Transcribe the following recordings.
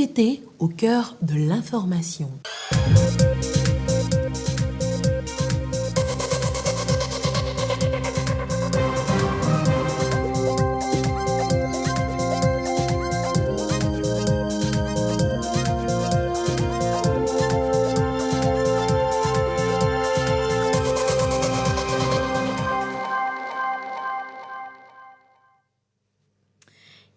était au cœur de l'information.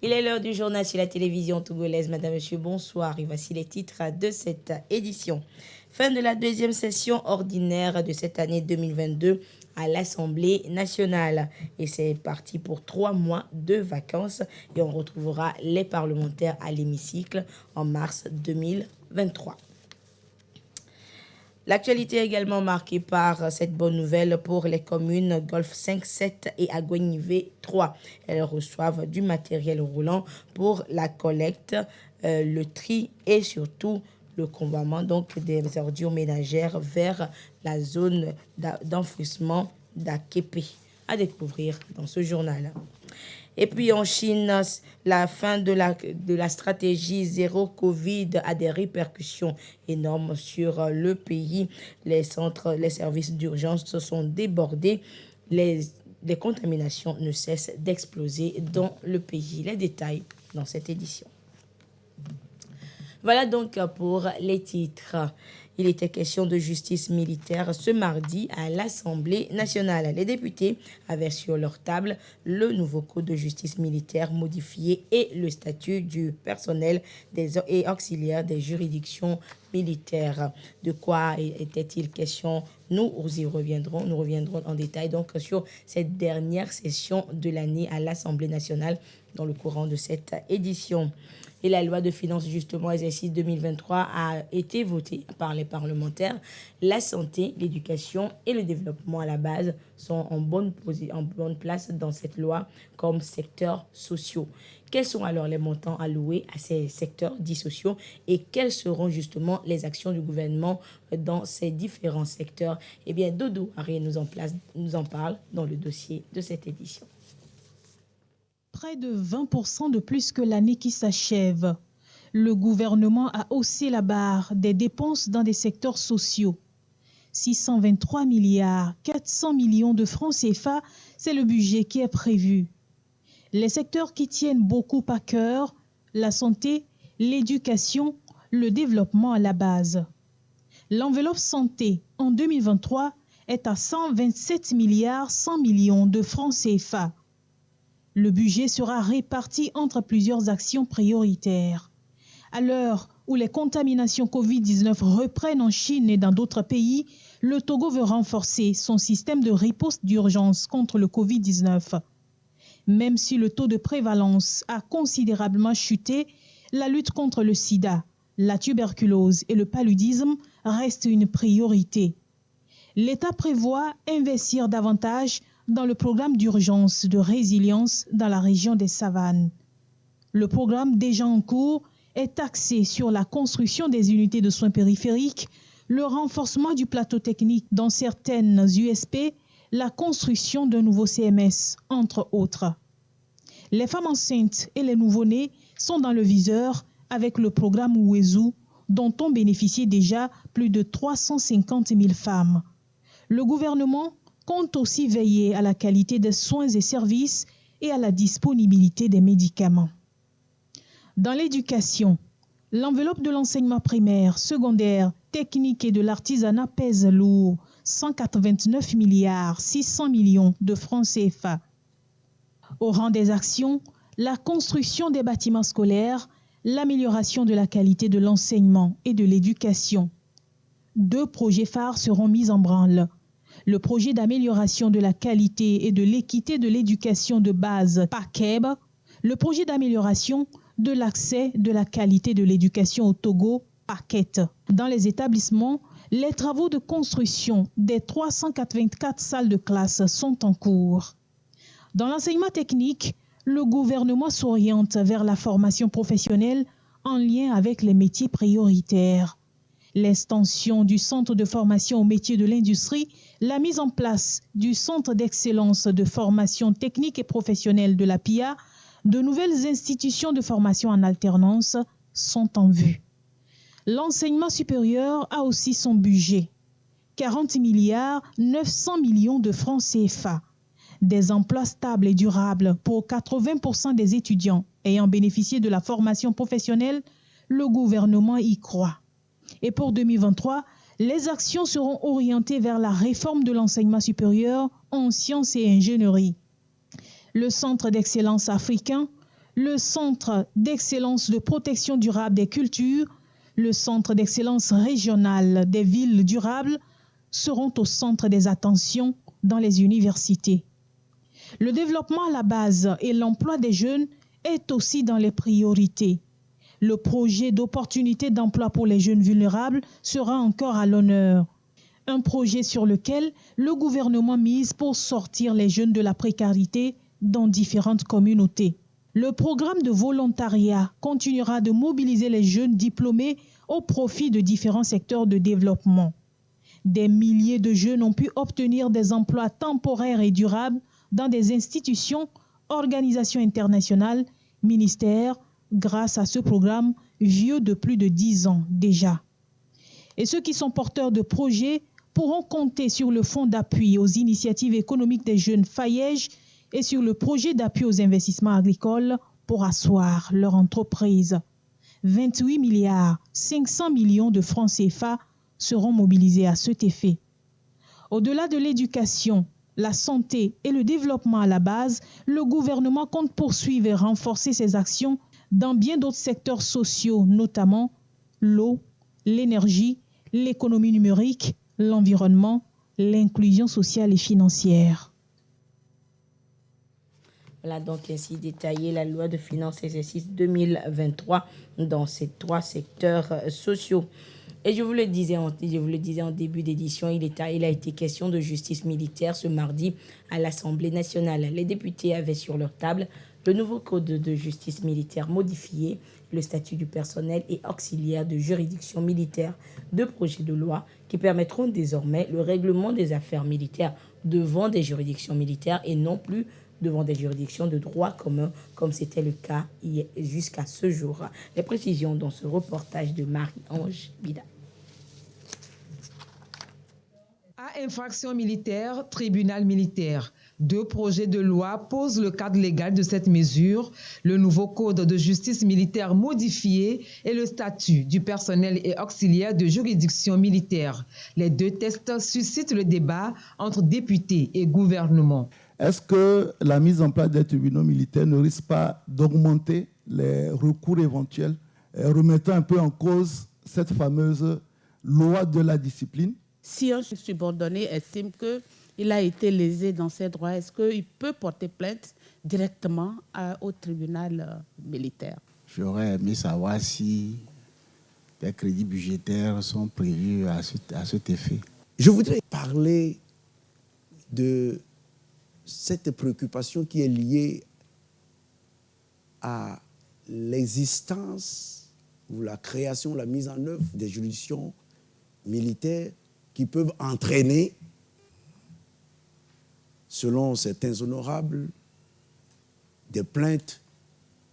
Il est l'heure du journal sur la télévision togolaise. Madame, Monsieur, bonsoir. Et voici les titres de cette édition. Fin de la deuxième session ordinaire de cette année 2022 à l'Assemblée nationale. Et c'est parti pour 3 mois de vacances. Et on retrouvera les parlementaires à l'hémicycle en mars 2023. L'actualité est également marquée par cette bonne nouvelle pour les communes Golfe 5, 7 et Agouenivé 3. Elles reçoivent du matériel roulant pour la collecte, le tri et surtout le convoiement donc des ordures ménagères vers la zone d'enfouissement d'Akepe. À découvrir dans ce journal. Et puis en Chine, la fin de la stratégie zéro Covid a des répercussions énormes sur le pays. Les services d'urgence se sont débordés. Les contaminations ne cessent d'exploser dans le pays. Les détails dans cette édition. Voilà donc pour les titres. Il était question de justice militaire ce mardi à l'Assemblée nationale. Les députés avaient sur leur table le nouveau code de justice militaire modifié et le statut du personnel et auxiliaires des juridictions militaires. De quoi était-il question? Nous reviendrons en détail donc sur cette dernière session de l'année à l'Assemblée nationale dans le courant de cette édition. Et la loi de finances, justement, exercice 2023 a été votée par les parlementaires. La santé, l'éducation et le développement à la base sont en bonne place dans cette loi comme secteurs sociaux. Quels sont alors les montants alloués à ces secteurs dits sociaux et quelles seront justement les actions du gouvernement dans ces différents secteurs? Eh bien, Dodo Harry nous en parle dans le dossier de cette édition. Près de 20% de plus que l'année qui s'achève. Le gouvernement a haussé la barre des dépenses dans des secteurs sociaux. 623 milliards 400 millions de francs CFA, c'est le budget qui est prévu. Les secteurs qui tiennent beaucoup à cœur, la santé, l'éducation, le développement à la base. L'enveloppe santé en 2023 est à 127 milliards 100 millions de francs CFA. Le budget sera réparti entre plusieurs actions prioritaires. À l'heure où les contaminations Covid-19 reprennent en Chine et dans d'autres pays, le Togo veut renforcer son système de riposte d'urgence contre le Covid-19. Même si le taux de prévalence a considérablement chuté, la lutte contre le sida, la tuberculose et le paludisme reste une priorité. L'État prévoit investir davantage dans le programme d'urgence de résilience dans la région des savanes. Le programme déjà en cours est axé sur la construction des unités de soins périphériques, le renforcement du plateau technique dans certaines USP, la construction d'un nouveau CMS, entre autres. Les femmes enceintes et les nouveau-nés sont dans le viseur avec le programme Uwezu, dont ont bénéficié déjà plus de 350 000 femmes. Le gouvernement compte aussi veiller à la qualité des soins et services et à la disponibilité des médicaments. Dans l'éducation, l'enveloppe de l'enseignement primaire, secondaire, technique et de l'artisanat pèse lourd, 189 milliards 600 millions de francs CFA. Au rang des actions, la construction des bâtiments scolaires, l'amélioration de la qualité de l'enseignement et de l'éducation. 2 projets phares seront mis en branle. Le projet d'amélioration de la qualité et de l'équité de l'éducation de base PAKEB, le projet d'amélioration de l'accès de la qualité de l'éducation au Togo PAKET. Dans les établissements, les travaux de construction des 384 salles de classe sont en cours. Dans l'enseignement technique, le gouvernement s'oriente vers la formation professionnelle en lien avec les métiers prioritaires. L'extension du centre de formation aux métiers de l'industrie, la mise en place du centre d'excellence de formation technique et professionnelle de la PIA, de nouvelles institutions de formation en alternance, sont en vue. L'enseignement supérieur a aussi son budget. 40 milliards 900 millions de francs CFA. Des emplois stables et durables pour 80% des étudiants ayant bénéficié de la formation professionnelle, le gouvernement y croit. Et pour 2023, les actions seront orientées vers la réforme de l'enseignement supérieur en sciences et ingénierie. Le Centre d'excellence africain, le Centre d'excellence de protection durable des cultures, le Centre d'excellence régional des villes durables seront au centre des attentions dans les universités. Le développement à la base et l'emploi des jeunes est aussi dans les priorités. Le projet d'opportunité d'emploi pour les jeunes vulnérables sera encore à l'honneur. Un projet sur lequel le gouvernement mise pour sortir les jeunes de la précarité dans différentes communautés. Le programme de volontariat continuera de mobiliser les jeunes diplômés au profit de différents secteurs de développement. Des milliers de jeunes ont pu obtenir des emplois temporaires et durables dans des institutions, organisations internationales, ministères, grâce à ce programme vieux de plus de 10 ans déjà. Et ceux qui sont porteurs de projets pourront compter sur le fonds d'appui aux initiatives économiques des jeunes FAYEJ et sur le projet d'appui aux investissements agricoles pour asseoir leur entreprise. 28 milliards 500 millions de francs CFA seront mobilisés à cet effet. Au-delà de l'éducation, la santé et le développement à la base, le gouvernement compte poursuivre et renforcer ses actions dans bien d'autres secteurs sociaux, notamment l'eau, l'énergie, l'économie numérique, l'environnement, l'inclusion sociale et financière. Voilà donc ainsi détaillé la loi de finances exercice 2023 dans ces 3 secteurs sociaux. Et je vous le disais en début d'édition, il a été question de justice militaire ce mardi à l'Assemblée nationale. Les députés avaient sur leur table le nouveau code de justice militaire modifié, le statut du personnel et auxiliaire de juridiction militaire, 2 projets de loi qui permettront désormais le règlement des affaires militaires devant des juridictions militaires et non plus devant des juridictions de droit commun, comme c'était le cas jusqu'à ce jour. Les précisions dans ce reportage de Marie-Ange Bida. À infraction militaire, tribunal militaire. 2 projets de loi posent le cadre légal de cette mesure, le nouveau code de justice militaire modifié et le statut du personnel et auxiliaire de juridiction militaire. Les 2 textes suscitent le débat entre députés et gouvernement. Est-ce que la mise en place des tribunaux militaires ne risque pas d'augmenter les recours éventuels, remettant un peu en cause cette fameuse loi de la discipline? Si un subordonné estime qu'il a été lésé dans ses droits, est-ce qu'il peut porter plainte directement au tribunal militaire? J'aurais aimé savoir si des crédits budgétaires sont prévus à cet effet. Je voudrais parler de cette préoccupation qui est liée à l'existence ou la création, la mise en œuvre des juridictions militaires qui peuvent entraîner, selon certains honorables, des plaintes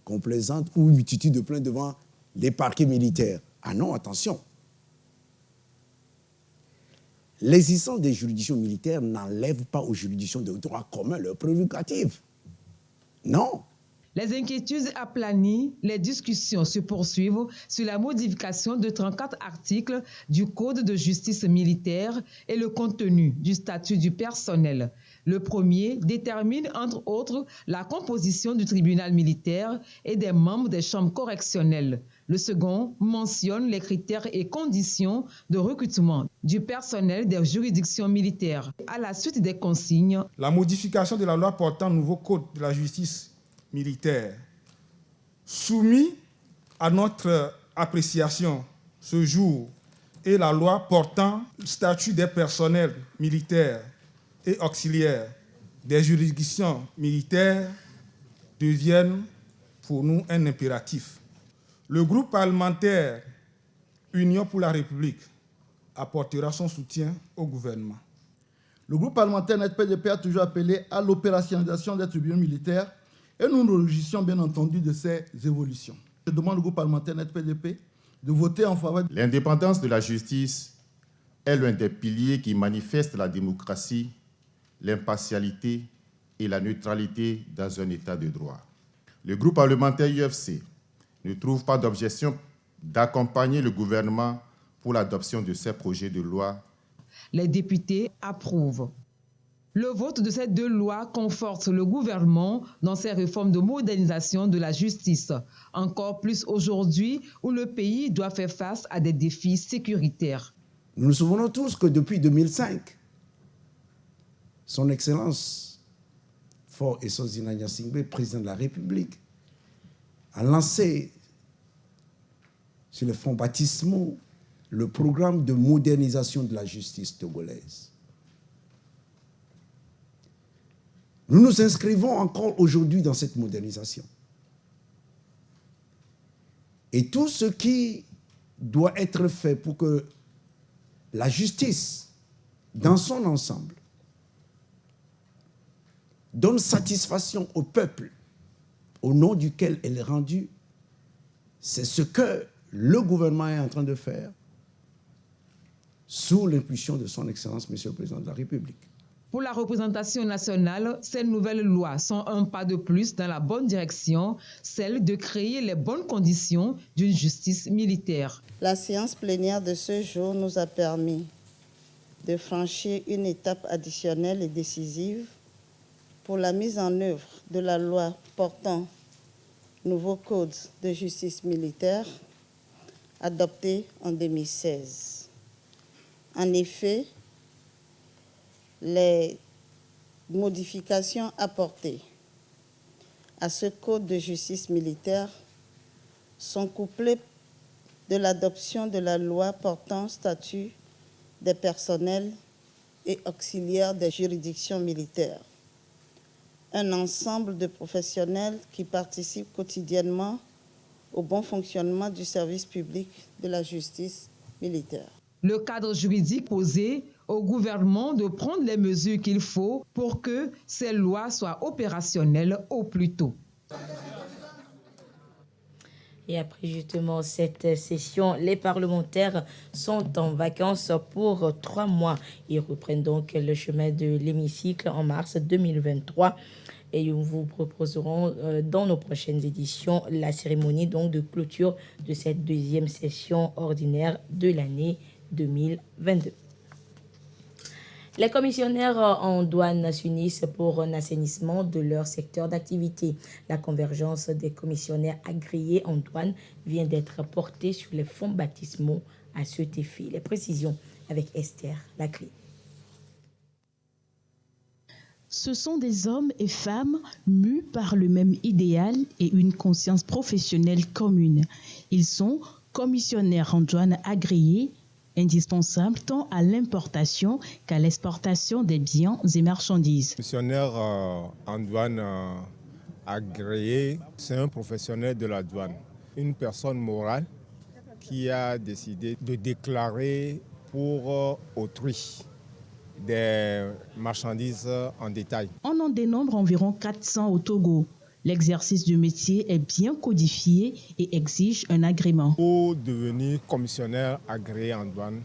complaisantes ou une multitude de plaintes devant les parquets militaires. Ah non, attention. L'existence des juridictions militaires n'enlève pas aux juridictions de droit commun leurs prérogatives. Non. Les inquiétudes aplanies, les discussions se poursuivent sur la modification de 34 articles du Code de justice militaire et le contenu du statut du personnel. Le premier détermine, entre autres, la composition du tribunal militaire et des membres des chambres correctionnelles. Le second mentionne les critères et conditions de recrutement du personnel des juridictions militaires. À la suite des consignes, la modification de la loi portant nouveau code de la justice militaire, soumis à notre appréciation ce jour, et la loi portant le statut des personnels militaires et auxiliaires des juridictions militaires deviennent pour nous un impératif. Le groupe parlementaire Union pour la République apportera son soutien au gouvernement. Le groupe parlementaire NET-PDP a toujours appelé à l'opérationnalisation des tribunaux militaires et nous nous réjouissons bien entendu de ces évolutions. Je demande au groupe parlementaire NET-PDP de voter en faveur. L'indépendance de la justice est l'un des piliers qui manifestent la démocratie, l'impartialité et la neutralité dans un État de droit. Le groupe parlementaire UFC ne trouve pas d'objection d'accompagner le gouvernement pour l'adoption de ces projets de loi. Les députés approuvent. Le vote de ces 2 lois conforte le gouvernement dans ses réformes de modernisation de la justice, encore plus aujourd'hui où le pays doit faire face à des défis sécuritaires. Nous nous souvenons tous que depuis 2005, Son Excellence Faure Essouzina Gnassingbé, président de la République, a lancé sur les fonds baptismaux le programme de modernisation de la justice togolaise. Nous nous inscrivons encore aujourd'hui dans cette modernisation. Et tout ce qui doit être fait pour que la justice, dans son ensemble, donne satisfaction au peuple au nom duquel elle est rendue, c'est ce que le gouvernement est en train de faire sous l'impulsion de son Excellence, Monsieur le Président de la République. Pour la représentation nationale, ces nouvelles lois sont un pas de plus dans la bonne direction, celle de créer les bonnes conditions d'une justice militaire. La séance plénière de ce jour nous a permis de franchir une étape additionnelle et décisive pour la mise en œuvre de la loi portant nouveau code de justice militaire adopté en 2016. En effet, les modifications apportées à ce code de justice militaire sont couplées de l'adoption de la loi portant statut des personnels et auxiliaires des juridictions militaires, un ensemble de professionnels qui participent quotidiennement au bon fonctionnement du service public de la justice militaire. Le cadre juridique posé au gouvernement de prendre les mesures qu'il faut pour que ces lois soient opérationnelles au plus tôt. Et après justement cette session, les parlementaires sont en vacances pour 3 mois. Ils reprennent donc le chemin de l'hémicycle en mars 2023. Et nous vous proposerons dans nos prochaines éditions la cérémonie donc de clôture de cette 2e session ordinaire de l'année 2022. Les commissionnaires en douane s'unissent pour un assainissement de leur secteur d'activité. La convergence des commissionnaires agréés en douane vient d'être portée sur les fonds baptismaux à cet effet. Les précisions avec Esther Laclé. Ce sont des hommes et femmes mus par le même idéal et une conscience professionnelle commune. Ils sont commissionnaires en douane agréés, indispensables tant à l'importation qu'à l'exportation des biens et marchandises. Commissionnaire en douane agréé, c'est un professionnel de la douane, une personne morale qui a décidé de déclarer pour autrui des marchandises en détail. On en dénombre environ 400 au Togo. L'exercice du métier est bien codifié et exige un agrément. Pour devenir commissionnaire agréé en douane,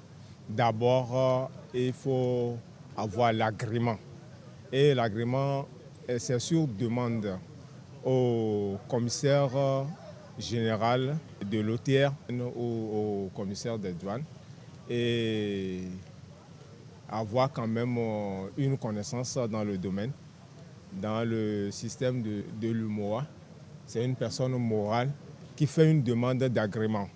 d'abord, il faut avoir l'agrément. Et l'agrément, c'est sur demande au commissaire général de l'OTR ou au commissaire des douanes. Et avoir quand même une connaissance dans le domaine. Dans le système de l'UMOA, c'est une personne morale qui fait une demande d'agrément.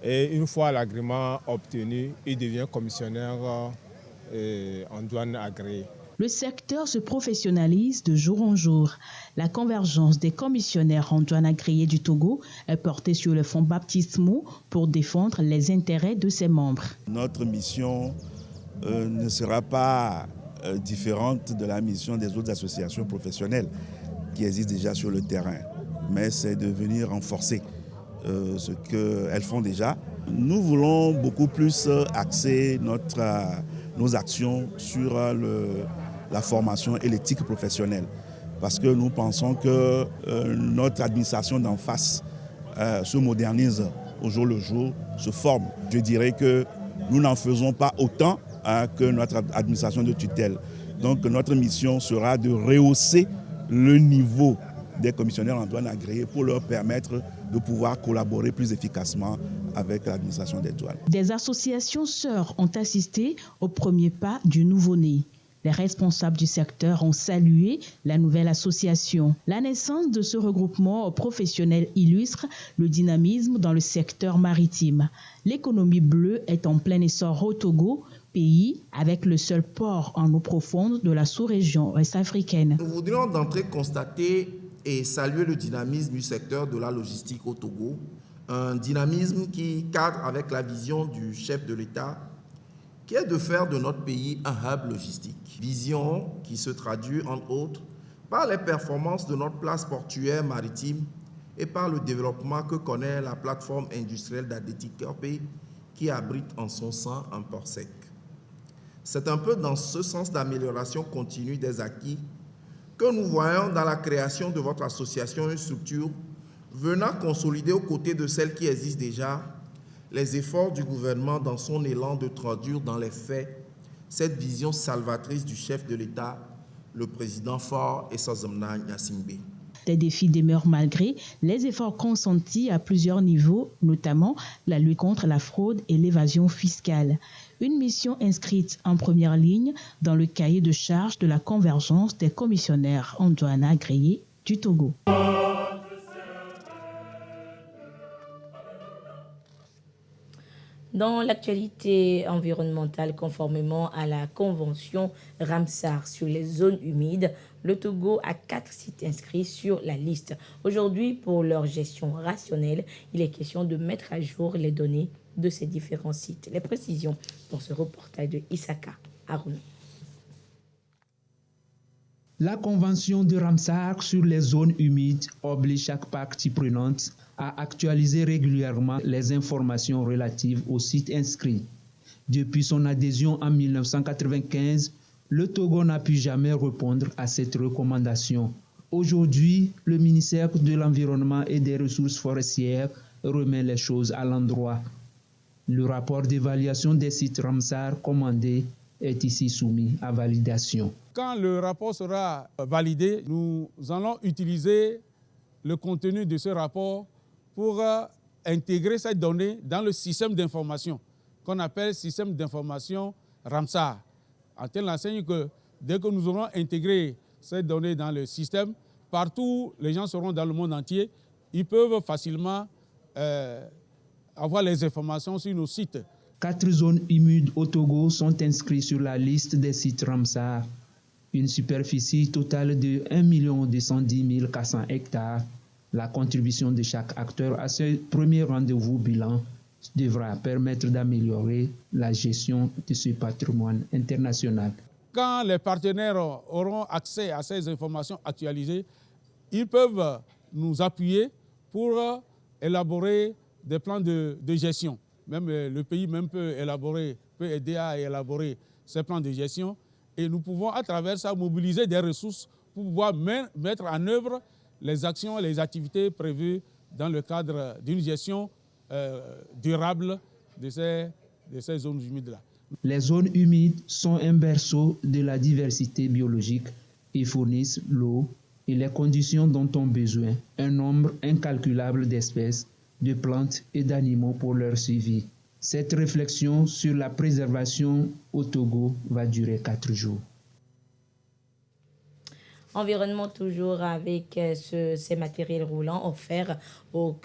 Et une fois l'agrément obtenu, il devient commissionnaire en douane agréé. Le secteur se professionnalise de jour en jour. La convergence des commissionnaires en douane agréés du Togo est portée sur le fonds baptismaux pour défendre les intérêts de ses membres. Notre mission ne sera pas différente de la mission des autres associations professionnelles qui existent déjà sur le terrain. Mais c'est de venir renforcer ce qu'elles font déjà. Nous voulons beaucoup plus axer nos actions sur la formation et l'éthique professionnelle. Parce que nous pensons que notre administration d'en face se modernise au jour le jour, se forme. Je dirais que nous n'en faisons pas autant que notre administration de tutelle. Donc notre mission sera de rehausser le niveau des commissionnaires en douane agréés pour leur permettre de pouvoir collaborer plus efficacement avec l'administration des douanes. Des associations sœurs ont assisté au premier pas du nouveau-né. Les responsables du secteur ont salué la nouvelle association. La naissance de ce regroupement professionnel illustre le dynamisme dans le secteur maritime. L'économie bleue est en plein essor au Togo, pays avec le seul port en eau profonde de la sous-région ouest-africaine. Nous voudrions d'entrée constater et saluer le dynamisme du secteur de la logistique au Togo, un dynamisme qui cadre avec la vision du chef de l'État, qui est de faire de notre pays un hub logistique. Vision qui se traduit, entre autres, par les performances de notre place portuaire maritime et par le développement que connaît la plateforme industrielle d'Adétique Corpé, qui abrite en son sein un port sec. C'est un peu dans ce sens d'amélioration continue des acquis que nous voyons dans la création de votre association une structure venant consolider aux côtés de celles qui existent déjà les efforts du gouvernement dans son élan de traduire dans les faits cette vision salvatrice du chef de l'État, le président Faure Essozomna Gnassingbé. Des défis demeurent malgré les efforts consentis à plusieurs niveaux, notamment la lutte contre la fraude et l'évasion fiscale. Une mission inscrite en première ligne dans le cahier de charges de la convergence des commissionnaires en douane agréés du Togo. Dans l'actualité environnementale, conformément à la convention Ramsar sur les zones humides, le Togo a 4 sites inscrits sur la liste. Aujourd'hui, pour leur gestion rationnelle, il est question de mettre à jour les données de ces différents sites. Les précisions dans ce reportage de Isaka Haroun. La convention de Ramsar sur les zones humides oblige chaque partie prenante à actualiser régulièrement les informations relatives aux sites inscrits. Depuis son adhésion en 1995, le Togo n'a pu jamais répondre à cette recommandation. Aujourd'hui, le ministère de l'Environnement et des Ressources forestières remet les choses à l'endroit. Le rapport d'évaluation des sites Ramsar commandé est ici soumis à validation. Quand le rapport sera validé, nous allons utiliser le contenu de ce rapport pour intégrer cette donnée dans le système d'information qu'on appelle système d'information Ramsar. En telle enseigne que dès que nous aurons intégré ces données dans le système, partout les gens seront dans le monde entier, ils peuvent facilement avoir les informations sur nos sites. 4 zones humides au Togo sont inscrites sur la liste des sites Ramsar. Une superficie totale de 1 210 400 hectares. La contribution de chaque acteur à ce premier rendez-vous bilan devra permettre d'améliorer la gestion de ce patrimoine international. Quand les partenaires auront accès à ces informations actualisées, ils peuvent nous appuyer pour élaborer des plans de gestion. Même le pays même peut aider à élaborer ces plans de gestion. Et nous pouvons à travers ça mobiliser des ressources pour pouvoir mettre en œuvre les actions et les activités prévues dans le cadre d'une gestion durable de ces zones humides-là. Les zones humides sont un berceau de la diversité biologique et fournissent l'eau et les conditions dont ont besoin un nombre incalculable d'espèces, de plantes et d'animaux pour leur suivi. Cette réflexion sur la préservation au Togo va durer 4 jours. Environnement toujours avec ces matériels roulants offerts aux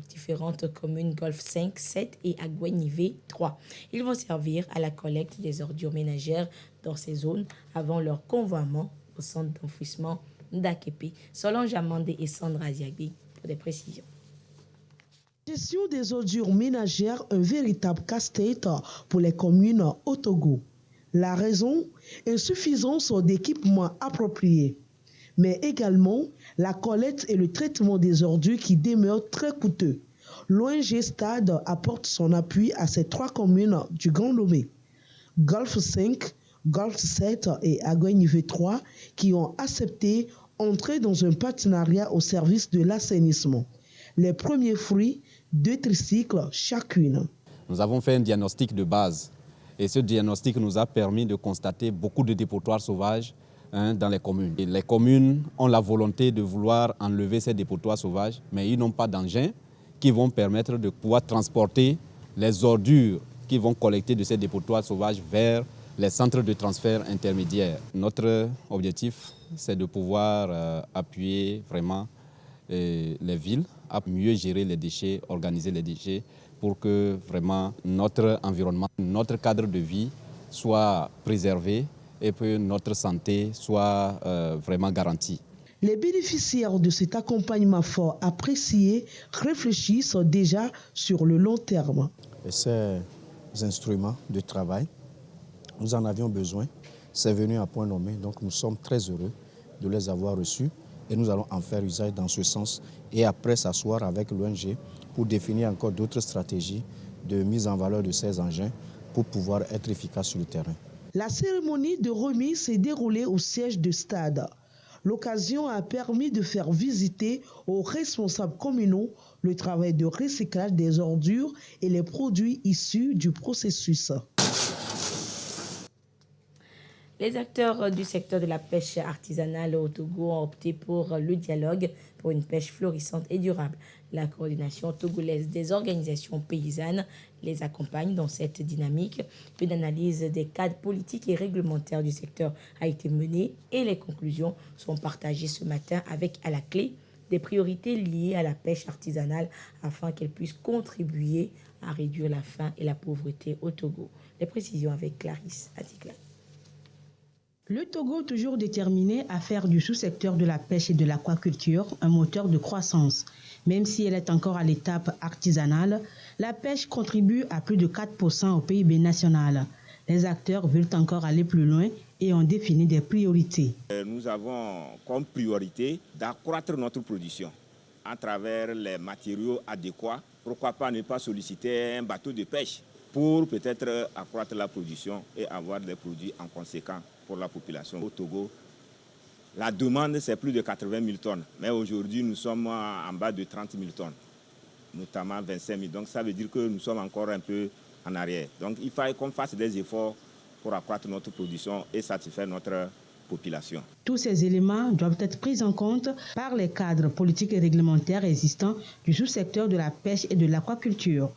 différentes communes Golfe 5, 7 et Agouenivé 3. Ils vont servir à la collecte des ordures ménagères dans ces zones avant leur convoiement au centre d'enfouissement d'Akepe. Solange Amandé et Sandra Aziagbi pour des précisions. Gestion des ordures ménagères, un véritable casse-tête pour les communes au Togo. La raison, insuffisance d'équipements appropriés, mais également la collecte et le traitement des ordures qui demeurent très coûteux. L'ONG Stade apporte son appui à ces 3 communes du Grand Lomé, Golfe 5, Golfe 7 et Agouenivé 3, qui ont accepté d'entrer dans un partenariat au service de l'assainissement. les premiers fruits, 2 tricycles chacune. Nous avons fait un diagnostic de base et ce diagnostic nous a permis de constater beaucoup de dépotoirs sauvages dans les communes. Et les communes ont la volonté de vouloir enlever ces dépotoirs sauvages, mais ils n'ont pas d'engins qui vont permettre de pouvoir transporter les ordures qui vont collecter de ces dépotoirs sauvages vers les centres de transfert intermédiaires. Notre objectif, c'est de pouvoir appuyer vraiment les villes à mieux gérer les déchets, organiser les déchets pour que vraiment notre environnement, notre cadre de vie soit préservé et que notre santé soit vraiment garantie. Les bénéficiaires de cet accompagnement fort apprécié réfléchissent déjà sur le long terme. Et ces instruments de travail, nous en avions besoin. C'est venu à point nommé, donc nous sommes très heureux de les avoir reçus et nous allons en faire usage dans ce sens et après s'asseoir avec l'ONG pour définir encore d'autres stratégies de mise en valeur de ces engins pour pouvoir être efficaces sur le terrain. La cérémonie de remise s'est déroulée au siège de stade. L'occasion a permis de faire visiter aux responsables communaux le travail de recyclage des ordures et les produits issus du processus. Les acteurs du secteur de la pêche artisanale au Togo ont opté pour le dialogue pour une pêche florissante et durable. La coordination togolaise des organisations paysannes les accompagne dans cette dynamique. Une analyse des cadres politiques et réglementaires du secteur a été menée et les conclusions sont partagées ce matin avec à la clé des priorités liées à la pêche artisanale afin qu'elle puisse contribuer à réduire la faim et la pauvreté au Togo. Les précisions avec Clarisse Atikla. Le Togo, toujours déterminé à faire du sous-secteur de la pêche et de l'aquaculture un moteur de croissance. Même si elle est encore à l'étape artisanale, la pêche contribue à plus de 4% au PIB national. Les acteurs veulent encore aller plus loin et ont défini des priorités. Nous avons comme priorité d'accroître notre production à travers les matériaux adéquats. Pourquoi pas ne pas solliciter un bateau de pêche pour peut-être accroître la production et avoir des produits en conséquence pour la population. Au Togo, la demande, c'est plus de 80 000 tonnes. Mais aujourd'hui, nous sommes en bas de 30 000 tonnes, notamment 25 000. Donc ça veut dire que nous sommes encore un peu en arrière. Donc il faut qu'on fasse des efforts pour accroître notre production et satisfaire notre population. Tous ces éléments doivent être pris en compte par les cadres politiques et réglementaires existants du sous-secteur de la pêche et de l'aquaculture.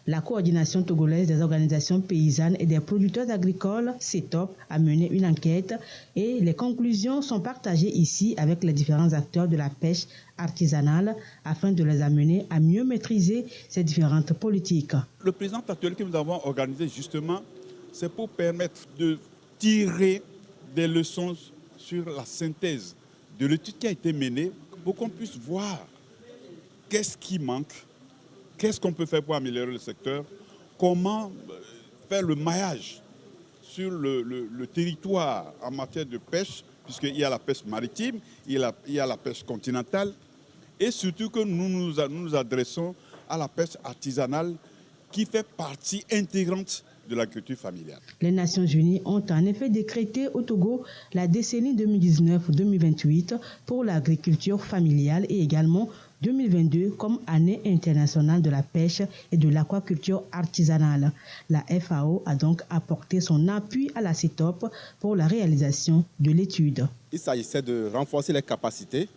La coordination togolaise des organisations paysannes et des producteurs agricoles, CETOP, a mené une enquête et les conclusions sont partagées ici avec les différents acteurs de la pêche artisanale afin de les amener à mieux maîtriser ces différentes politiques. Le présent atelier que nous avons organisé justement, c'est pour permettre de tirer des leçons sur la synthèse de l'étude qui a été menée pour qu'on puisse voir qu'est-ce qui manque, qu'est-ce qu'on peut faire pour améliorer le secteur, comment faire le maillage sur le territoire en matière de pêche, puisqu'il y a la pêche maritime, il y a la pêche continentale, et surtout que nous nous adressons à la pêche artisanale qui fait partie intégrante de l'agriculture familiale. Les Nations Unies ont en effet décrété au Togo la décennie 2019-2028 pour l'agriculture familiale et également 2022 comme année internationale de la pêche et de l'aquaculture artisanale. La FAO a donc apporté son appui à la CETOP pour la réalisation de l'étude. Il s'agissait de renforcer les capacités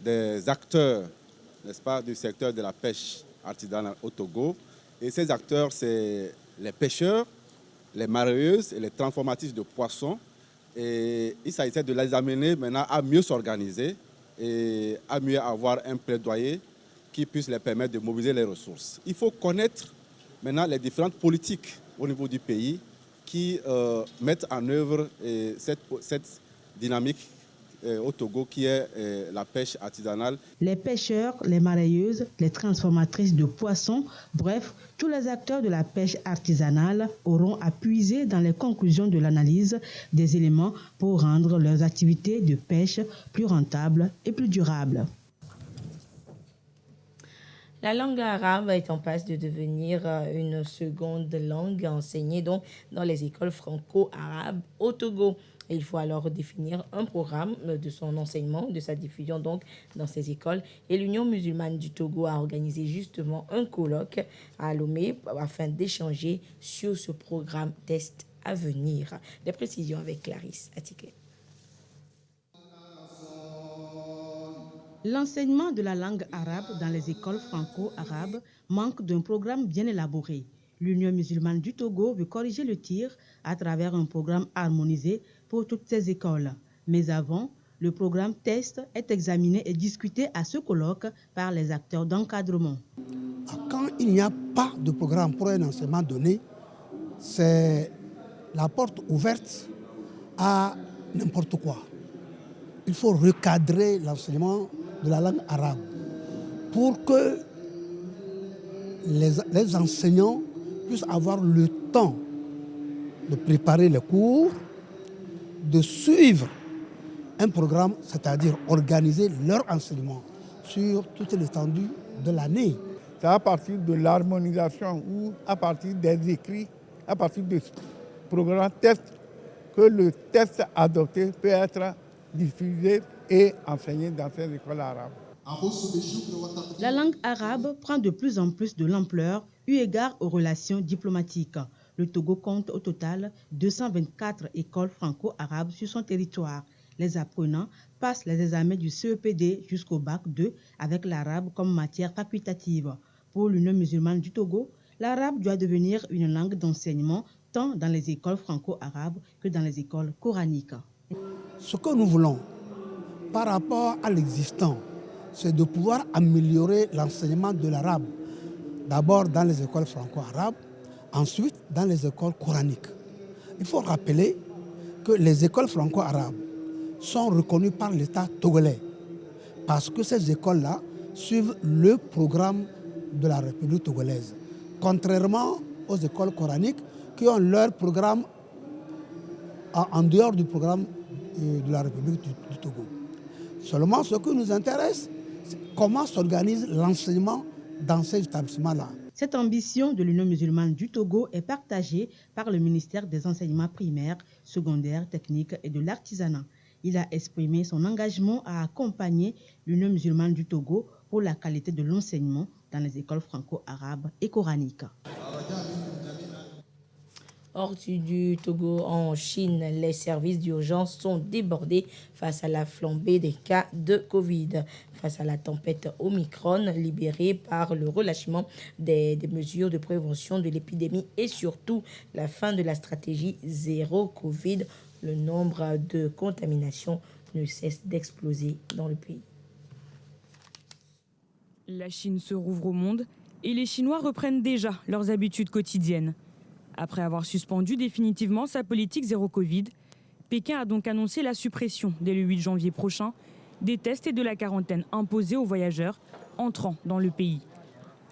des acteurs, n'est-ce pas, du secteur de la pêche artisanale au Togo. Et ces acteurs, c'est les pêcheurs, les mareyeuses et les transformatrices de poissons. Et il s'agissait de les amener maintenant à mieux s'organiser et à mieux avoir un plaidoyer qui puisse les permettre de mobiliser les ressources. Il faut connaître maintenant les différentes politiques au niveau du pays qui mettent en œuvre cette dynamique au Togo qui est la pêche artisanale. Les pêcheurs, les mareyeuses, les transformatrices de poissons, bref, tous les acteurs de la pêche artisanale auront à puiser dans les conclusions de l'analyse des éléments pour rendre leurs activités de pêche plus rentables et plus durables. La langue arabe est en passe de devenir une seconde langue enseignée donc dans les écoles franco-arabes au Togo. Et il faut alors définir un programme de son enseignement, de sa diffusion donc dans ces écoles. Et l'Union musulmane du Togo a organisé justement un colloque à Lomé afin d'échanger sur ce programme test à venir. Des précisions avec Clarisse Atiké. L'enseignement de la langue arabe dans les écoles franco-arabes manque d'un programme bien élaboré. L'Union musulmane du Togo veut corriger le tir à travers un programme harmonisé pour toutes ces écoles. Mais avant, le programme test est examiné et discuté à ce colloque par les acteurs d'encadrement. Quand il n'y a pas de programme pour un enseignement donné, c'est la porte ouverte à n'importe quoi. Il faut recadrer l'enseignement de la langue arabe pour que les enseignants puissent avoir le temps de préparer les cours, de suivre un programme, c'est-à-dire organiser leur enseignement sur toute l'étendue de l'année. C'est à partir de l'harmonisation ou à partir des écrits, à partir du programme test, que le test adopté peut être diffusé et enseigné dans ces écoles arabes. La langue arabe prend de plus en plus de l'ampleur eu égard aux relations diplomatiques. Le Togo compte au total 224 écoles franco-arabes sur son territoire. Les apprenants passent les examens du CEPD jusqu'au bac 2 avec l'arabe comme matière facultative. Pour l'Union musulmane du Togo, l'arabe doit devenir une langue d'enseignement tant dans les écoles franco-arabes que dans les écoles coraniques. Ce que nous voulons par rapport à l'existant, c'est de pouvoir améliorer l'enseignement de l'arabe. D'abord dans les écoles franco-arabes, ensuite dans les écoles coraniques. Il faut rappeler que les écoles franco-arabes sont reconnues par l'État togolais parce que ces écoles-là suivent le programme de la République togolaise, contrairement aux écoles coraniques qui ont leur programme en dehors du programme de la République du Togo. Seulement, ce qui nous intéresse, c'est comment s'organise l'enseignement dans ces établissements-là. Cette ambition de l'Union musulmane du Togo est partagée par le ministère des Enseignements primaires, secondaires, techniques et de l'artisanat. Il a exprimé son engagement à accompagner l'Union musulmane du Togo pour la qualité de l'enseignement dans les écoles franco-arabes et coraniques. Hors du Togo, en Chine, les services d'urgence sont débordés face à la flambée des cas de Covid. Face à la tempête Omicron, libérée par le relâchement des mesures de prévention de l'épidémie et surtout la fin de la stratégie zéro Covid, le nombre de contaminations ne cesse d'exploser dans le pays. La Chine se rouvre au monde et les Chinois reprennent déjà leurs habitudes quotidiennes. Après avoir suspendu définitivement sa politique zéro Covid, Pékin a donc annoncé la suppression dès le 8 janvier prochain des tests et de la quarantaine imposés aux voyageurs entrant dans le pays.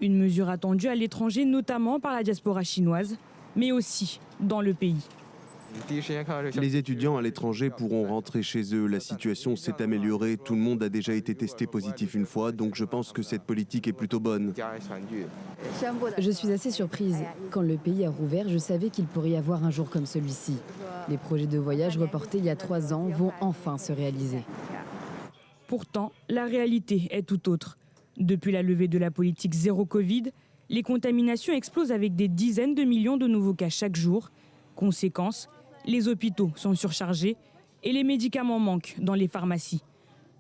Une mesure attendue à l'étranger, notamment par la diaspora chinoise, mais aussi dans le pays. Les étudiants à l'étranger pourront rentrer chez eux. La situation s'est améliorée. Tout le monde a déjà été testé positif une fois, donc je pense que cette politique est plutôt bonne. Je suis assez surprise. Quand le pays a rouvert, je savais qu'il pourrait y avoir un jour comme celui-ci. Les projets de voyage reportés il y a 3 ans vont enfin se réaliser. Pourtant, la réalité est tout autre. Depuis la levée de la politique zéro Covid, les contaminations explosent avec des dizaines de millions de nouveaux cas chaque jour. Conséquence, les hôpitaux sont surchargés et les médicaments manquent dans les pharmacies.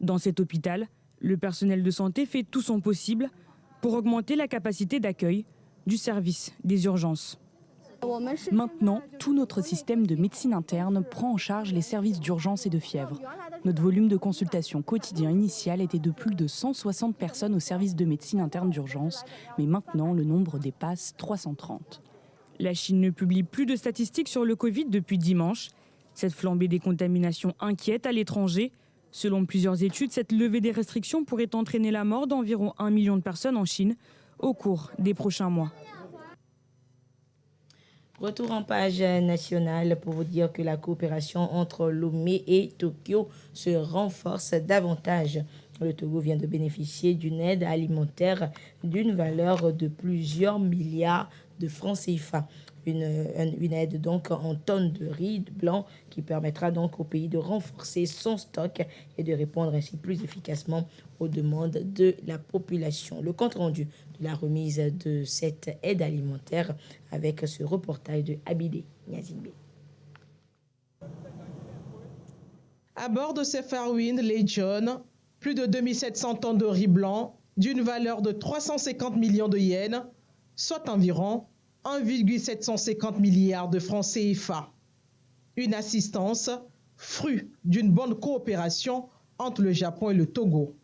Dans cet hôpital, le personnel de santé fait tout son possible pour augmenter la capacité d'accueil du service des urgences. Maintenant, tout notre système de médecine interne prend en charge les services d'urgence et de fièvre. Notre volume de consultation quotidien initial était de plus de 160 personnes au service de médecine interne d'urgence, mais maintenant le nombre dépasse 330. La Chine ne publie plus de statistiques sur le Covid depuis dimanche. Cette flambée des contaminations inquiète à l'étranger. Selon plusieurs études, cette levée des restrictions pourrait entraîner la mort d'environ 1 million de personnes en Chine au cours des prochains mois. Retour en page nationale pour vous dire que la coopération entre Lomé et Tokyo se renforce davantage. Le Togo vient de bénéficier d'une aide alimentaire d'une valeur de plusieurs milliards de francs CFA. une aide donc en tonnes de riz blanc qui permettra donc au pays de renforcer son stock et de répondre ainsi plus efficacement aux demandes de la population. Le compte rendu de la remise de cette aide alimentaire avec ce reportage de Abidé Niazimbe. À bord de ces Fairwind Legion, plus de 2700 tonnes de riz blanc d'une valeur de 350 millions de yens, soit environ 1,750 milliards de francs CFA. Une assistance, fruit d'une bonne coopération entre le Japon et le Togo.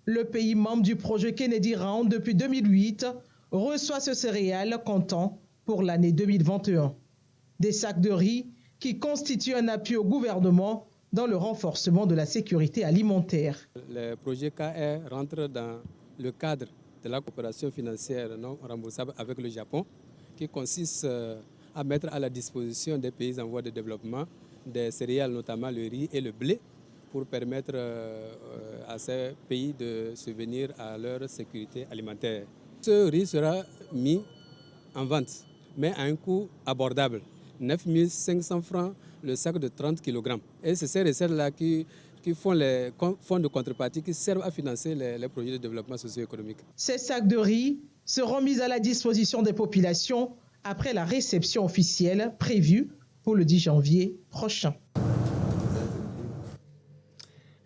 Le pays membre du projet Kennedy Round depuis 2008 reçoit ce céréale comptant pour l'année 2021. Des sacs de riz qui constituent un appui au gouvernement dans le renforcement de la sécurité alimentaire. Le projet KR rentre dans le cadre de la coopération financière non remboursable avec le Japon, qui consiste à mettre à la disposition des pays en voie de développement des céréales, notamment le riz et le blé, pour permettre à ces pays de subvenir à leur sécurité alimentaire. Ce riz sera mis en vente, mais à un coût abordable, 9 500 francs le sac de 30 kg. Et c'est ces recettes-là qui font les fonds de contrepartie qui servent à financer les projets de développement socio-économique. Ces sacs de riz seront mis à la disposition des populations après la réception officielle prévue pour le 10 janvier prochain.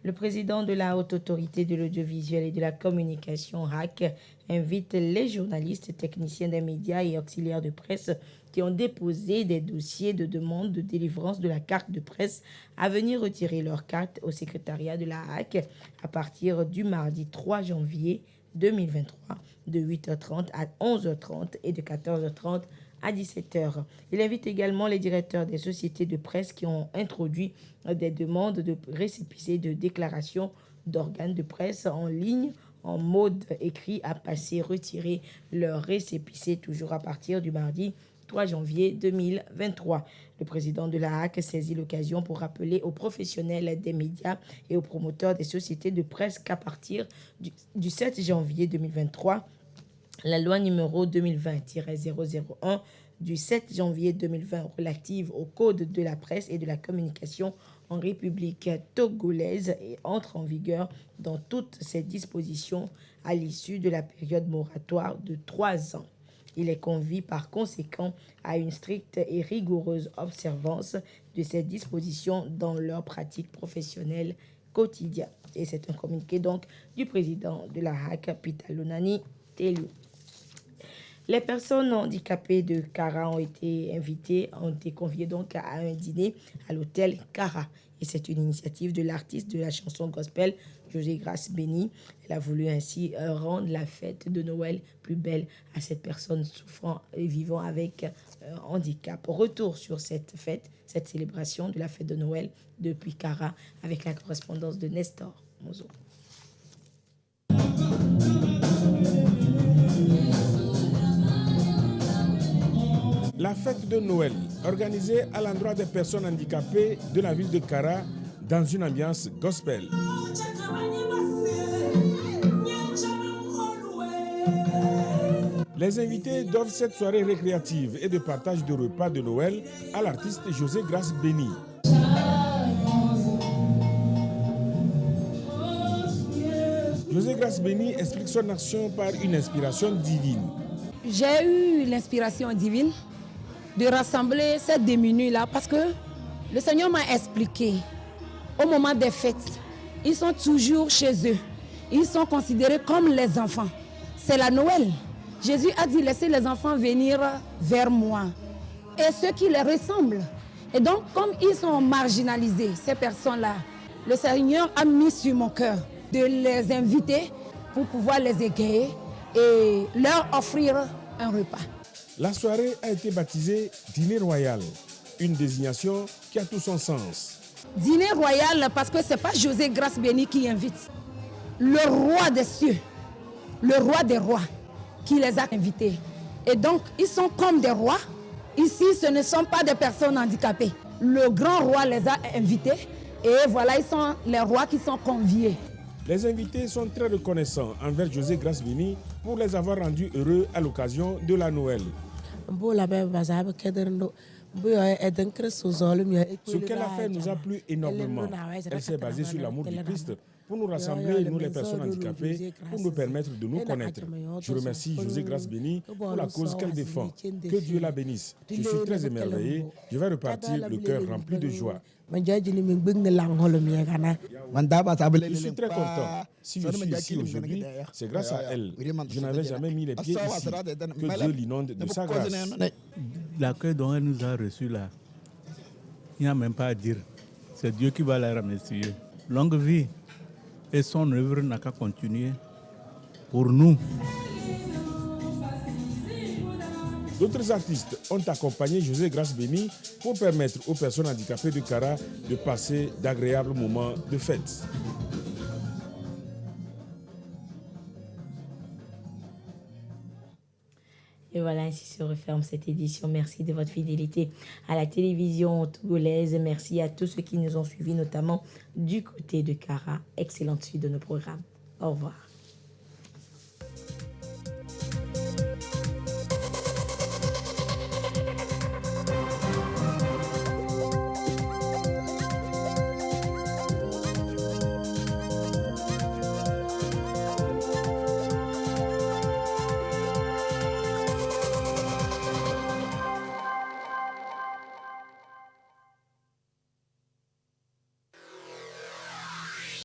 Le président de la Haute Autorité de l'Audiovisuel et de la Communication, HAC, invite les journalistes, techniciens des médias et auxiliaires de presse qui ont déposé des dossiers de demande de délivrance de la carte de presse à venir retirer leur carte au secrétariat de la HAC à partir du mardi 3 janvier 2023 de 8h30 à 11h30 et de 14h30 à 17h. Il invite également les directeurs des sociétés de presse qui ont introduit des demandes de récépissé de déclaration d'organes de presse en ligne en mode écrit à passer retirer leur récépissé toujours à partir du mardi 3 janvier 2023. Le président de la HAC saisit l'occasion pour rappeler aux professionnels des médias et aux promoteurs des sociétés de presse qu'à partir du 7 janvier 2023, la loi numéro 2020-001 du 7 janvier 2020 relative au Code de la presse et de la communication en République togolaise et entre en vigueur dans toutes ses dispositions à l'issue de la période moratoire de 3 ans. Il est convié par conséquent à une stricte et rigoureuse observance de ces dispositions dans leur pratique professionnelle quotidienne. Et c'est un communiqué donc du président de la HAC, Peter Lunani Telu. Les personnes handicapées de Kara ont été conviées donc à un dîner à l'hôtel Kara. Et c'est une initiative de l'artiste de la chanson gospel, José Grace Béni. Elle a voulu ainsi rendre la fête de Noël plus belle à cette personne souffrant et vivant avec handicap. Retour sur cette fête, cette célébration de la fête de Noël depuis Kara avec la correspondance de Nestor Mozo. La fête de Noël, organisée à l'endroit des personnes handicapées de la ville de Kara, dans une ambiance gospel. Les invités doivent cette soirée récréative et de partage de repas de Noël à l'artiste José Grace Béni. José Grace Béni explique son action par une inspiration divine. J'ai eu l'inspiration divine de rassembler ces démunis-là parce que le Seigneur m'a expliqué, au moment des fêtes, ils sont toujours chez eux. Ils sont considérés comme les enfants. C'est la Noël. Jésus a dit, laissez les enfants venir vers moi. Et ceux qui les ressemblent. Et donc, comme ils sont marginalisés, ces personnes-là, le Seigneur a mis sur mon cœur de les inviter pour pouvoir les égayer et leur offrir un repas. La soirée a été baptisée Dîner Royal, une désignation qui a tout son sens. Dîner Royal parce que ce n'est pas José Grace Béni qui invite. Le roi des cieux, le roi des rois qui les a invités. Et donc, ils sont comme des rois. Ici, ce ne sont pas des personnes handicapées. Le grand roi les a invités et voilà, ils sont les rois qui sont conviés. Les invités sont très reconnaissants envers José Grace Béni pour les avoir rendus heureux à l'occasion de la Noël. Ce qu'elle a fait nous a plu énormément. Elle s'est basée sur l'amour du Christ pour nous rassembler, nous les personnes handicapées, pour nous permettre de nous connaître. Je remercie José Grace Béni pour la cause qu'elle défend. Que Dieu la bénisse. Je suis très émerveillé. Je vais repartir le cœur rempli de joie. Je suis très content. Si je suis ici aujourd'hui, c'est grâce à elle. Je n'avais jamais mis les pieds ici. Que Dieu l'inonde de sa grâce. L'accueil dont elle nous a reçus là, il n'y a même pas à dire. C'est Dieu qui va la remercier. Longue vie. Et son œuvre n'a qu'à continuer pour nous. D'autres artistes ont accompagné José Grace Béni pour permettre aux personnes handicapées de Kara de passer d'agréables moments de fête. Et voilà, ainsi se referme cette édition. Merci de votre fidélité à la télévision togolaise. Merci à tous ceux qui nous ont suivis, notamment du côté de Kara. Excellente suite de nos programmes. Au revoir.